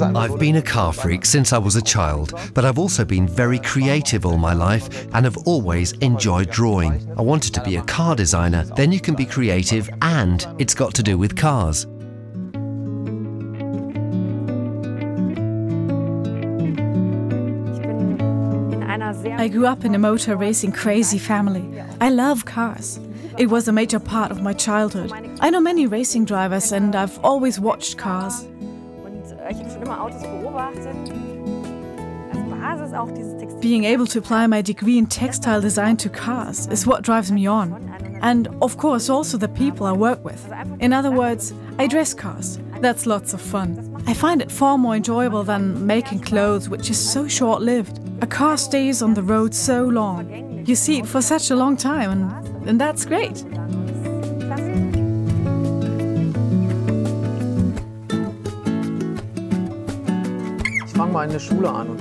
I've been a car freak since I was a child, but I've also been very creative all my life and have always enjoyed drawing. I wanted to be a car designer. Then you can be creative and it's got to do with cars. I grew up in a motor racing crazy family. I love cars. It was a major part of my childhood. I know many racing drivers and I've always watched cars. Being able to apply my degree in textile design to cars is what drives me on. And of course also the people I work with. In other words, I dress cars. That's lots of fun. I find it far more enjoyable than making clothes, which is so short-lived. A car stays on the road so long. You see it for such a long time and that's great.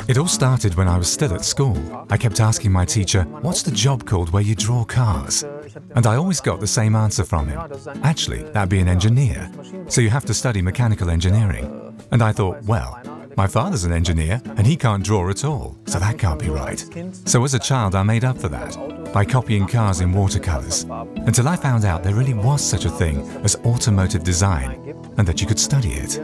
It all started when I was still at school. I kept asking my teacher, what's the job called where you draw cars? And I always got the same answer from him. Actually, that'd be an engineer. So you have to study mechanical engineering. And I thought, well, my father's an engineer and he can't draw at all, so that can't be right. So as a child I made up for that by copying cars in watercolors, until I found out there really was such a thing as automotive design and that you could study it.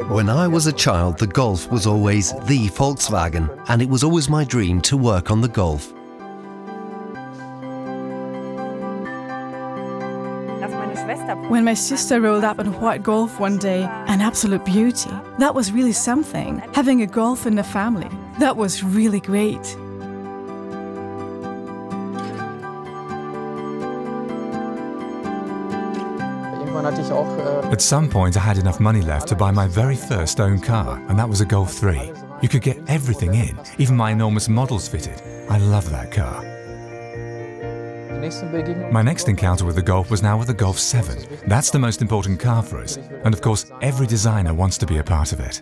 When I was a child, the Golf was always the Volkswagen, and it was always my dream to work on the Golf. When my sister rolled up in a white Golf one day, an absolute beauty. That was really something, having a Golf in the family. That was really great. At some point I had enough money left to buy my very first own car, and that was a Golf 3. You could get everything in, even my enormous models fitted. I love that car. My next encounter with the Golf was now with the Golf 7. That's the most important car for us, and of course every designer wants to be a part of it.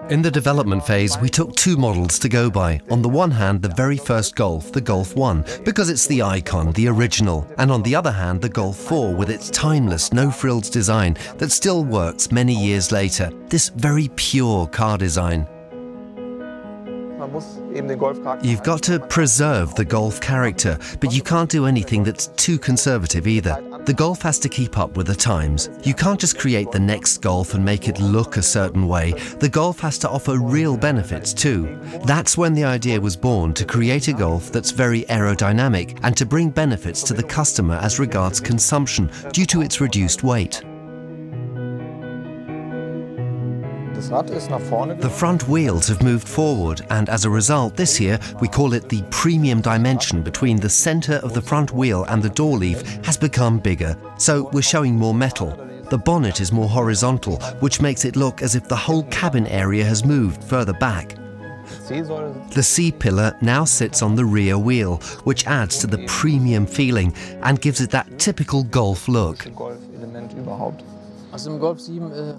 In the development phase, we took two models to go by. On the one hand, the very first Golf, the Golf 1, because it's the icon, the original. And on the other hand, the Golf 4 with its timeless, no-frills design that still works many years later. This very pure car design. You've got to preserve the Golf character, but you can't do anything that's too conservative either. The Golf has to keep up with the times. You can't just create the next Golf and make it look a certain way. The Golf has to offer real benefits too. That's when the idea was born, to create a Golf that's very aerodynamic and to bring benefits to the customer as regards consumption due to its reduced weight. The front wheels have moved forward, and as a result this year we call it the premium dimension between the centre of the front wheel and the door leaf has become bigger, so we're showing more metal. The bonnet is more horizontal, which makes it look as if the whole cabin area has moved further back. The C-pillar now sits on the rear wheel, which adds to the premium feeling and gives it that typical Golf look.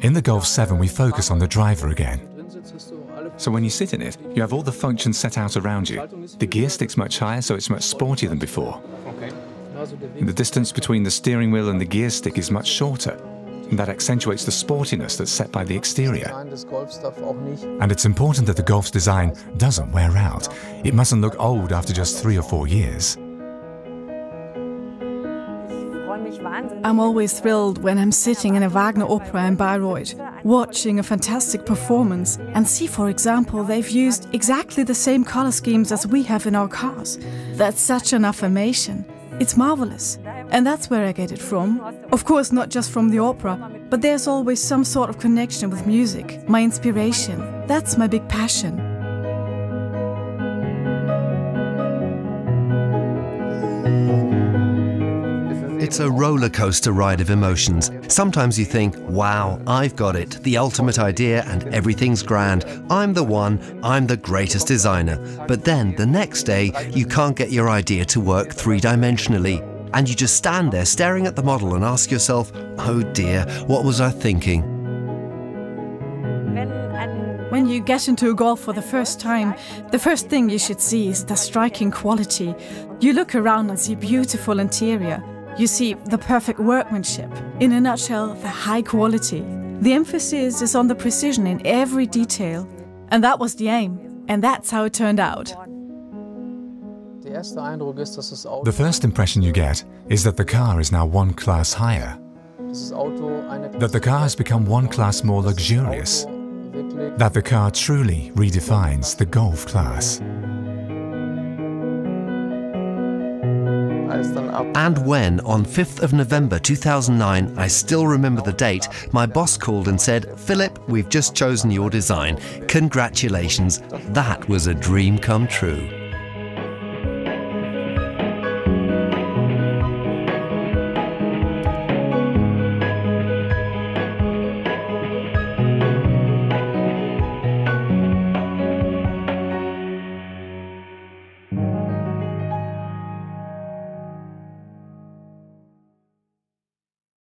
In the Golf 7 we focus on the driver again. So when you sit in it, you have all the functions set out around you. The gear stick's much higher, so it's much sportier than before. And the distance between the steering wheel and the gear stick is much shorter, and that accentuates the sportiness that's set by the exterior. And it's important that the Golf's design doesn't wear out. It mustn't look old after just 3 or 4 years. I'm always thrilled when I'm sitting in a Wagner opera in Bayreuth, watching a fantastic performance, and see, for example, they've used exactly the same color schemes as we have in our cars. That's such an affirmation. It's marvelous. And that's where I get it from. Of course, not just from the opera, but there's always some sort of connection with music, my inspiration. That's my big passion. It's a roller coaster ride of emotions. Sometimes you think, wow, I've got it, the ultimate idea and everything's grand. I'm the one, I'm the greatest designer. But then the next day, you can't get your idea to work three-dimensionally. And you just stand there staring at the model and ask yourself, oh dear, what was I thinking? When you get into a Golf for the first time, the first thing you should see is the striking quality. You look around and see beautiful interior. You see the perfect workmanship. In a nutshell, the high quality. The emphasis is on the precision in every detail. And that was the aim. And that's how it turned out. The first impression you get is that the car is now one class higher. That the car has become one class more luxurious. That the car truly redefines the Golf class. And when, on 5th of November 2009, I still remember the date, my boss called and said, "Philip, we've just chosen your design. Congratulations, that was a dream come true."